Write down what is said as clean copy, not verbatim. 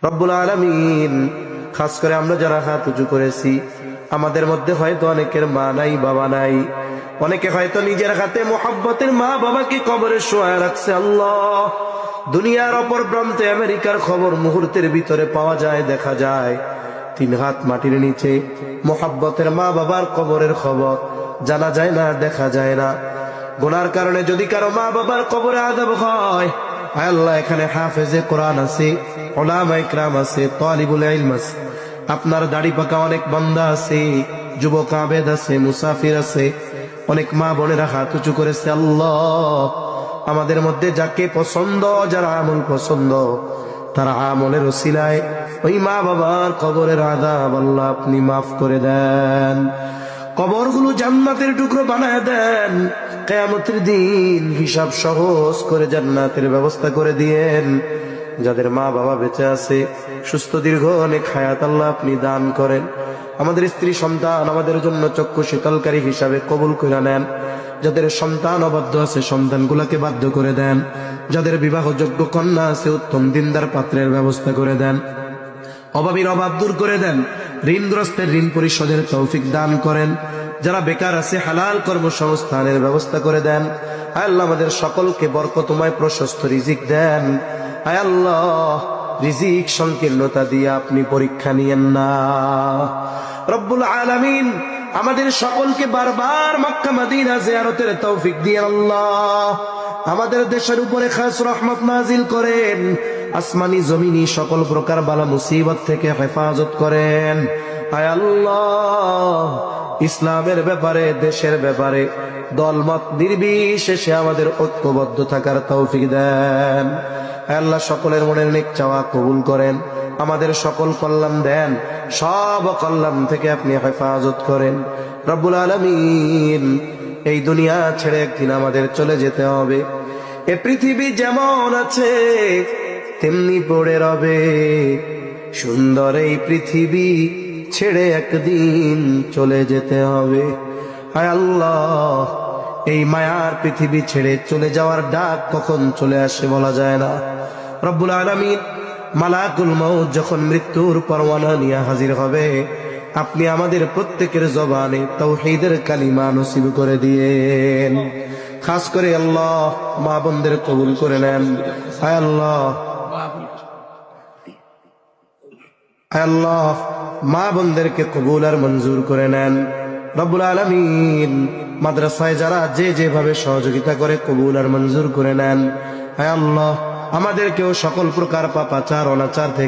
রব্বুল আলামিন, খাস করে আমরা যারা হাত উঁচু করেছি, আমাদের মধ্যে হয়তো অনেকের মা নাই, বাবা নাই। অনেকে হয়তো নিজের হাতে মোহাব্বতের মা বাবাকে কবরে শোয়ায় রাখছে। আল্লাহ, দুনিয়ার অপর প্রান্তে আমেরিকার খবর মুহূর্তের ভিতরে পাওয়া যায়, দেখা যায়। 3 হাত মাটির নিচে মোহাব্বতের মা বাবার কবরের খবর জানা যায় না, দেখা যায় না। গুনার কারণে যদি কারো মা বাবার কবরে আযাব হয়, আয় আল্লাহ, এখানে হাফেজে কোরআন আছে, উলামা ইকরাম আছে, তালিবুল ইলম আছে, আপনার দাড়ি পাকা অনেক বান্দা আছে, যুবক আবেদ আছে, মুসাফির আছে, অনেক মা বোনেরা হাত উঁচু করেছে। আল্লাহ, আমাদের মধ্যে যাকে পছন্দ, যারা আমল পছন্দ, তারা আমলের ওসিলায় ওই মা বাবার কবরের আযাব আল্লাহ আপনি মাফ করে দেন। কবরগুলো জান্নাতের টুকরো বানায় দেন। কিয়ামতের দিন হিসাব সহজ করে জান্নাতের ব্যবস্থা করে দিয়েন। যাদের মা বাবা বেঁচে আছে, সুস্থ দীর্ঘ অনেক হায়াত আল্লাহ আপনি দান করেন। আমাদের স্ত্রী সন্তান আমাদের জন্য চক্ষু শীতলকারী হিসাবে কবুল করে নেন। যাদের সন্তান অবাধ্য আছে, সন্তানগুলোকে বাধ্য করে দেন। যাদের বিবাহযোগ্য কন্যা আছে, উত্তম দিনদার পাত্রের ব্যবস্থা করে দেন। অভাবীর অভাব দূর করে দেন। ঋণগ্রস্তের ঋণ পরিশোধের তৌফিক দান করেন। যারা বেকার আছে, হালাল কর্মসংস্থানের ব্যবস্থা করে দেন। আয় আল্লাহ, আমাদের সকলকে বরকতময় প্রশস্ত রিজিক দেন। আয় আল্লাহ, রিজিক সংকীর্ণতা দিয়ে আপনি পরীক্ষা নিয়েন না। রব্বুল আলামিন, আমাদের সকলকে বারবার মক্কা মদিনা জিয়ারতের তৌফিক দিয়ে আল্লাহ আমাদের দেশের উপরে খাস রহমত নাজিল করেন। আসমানি জমিনি সকল প্রকার বালা মুসিবত থেকে হেফাজত করেন। আয় আল্লাহ, ইসলামের ব্যাপারে, দেশের ব্যাপারে দলমত নির্বিশেষে আমাদের ঐক্যবদ্ধ থাকার তৌফিক দেন। আয় আল্লাহ, সকলের মনের নেক চাওয়া কবুল করেন। আমাদের সকল কল্যাণ দেন, সব কল্যাণ থেকে আপনি হেফাজত করেন। রব্বুল আলামিন, এই দুনিয়া ছেড়ে একদিন আমাদের চলে যেতে হবে। এ পৃথিবী যেমন আছে তেমনি পড়ে রবে। সুন্দর এই পৃথিবী ছেড়ে একদিন চলে যেতে হবে। হায় আল্লাহ, এই মায়ার পৃথিবী ছেড়ে চলে যাওয়ার ডাক কখন চলে আসে বলা যায় না। রব্বুল আলামিন, মালাকুল মউত যখন মৃত্যুর পরওয়ানা নিয়ে হাজির হবে, আপনি আমাদের প্রত্যেকের জবানে তাওহীদের কালিমা নসিব করে দিয়েন। খাস করে আল্লাহ, মা বোনদের কবুল করে নেন। হায় আল্লাহ, আল্লাহ, মা বোনদেরকে কবুল আর মঞ্জুর করে নেন। রব্বুল আলামিন, মাদ্রাসায় যারা যে যেভাবে সহযোগিতা করে কবুল আর মঞ্জুর করে নেন। হায় আল্লাহ, আমাদেরকেও সকল প্রকার পাপাচার অনাচার থেকে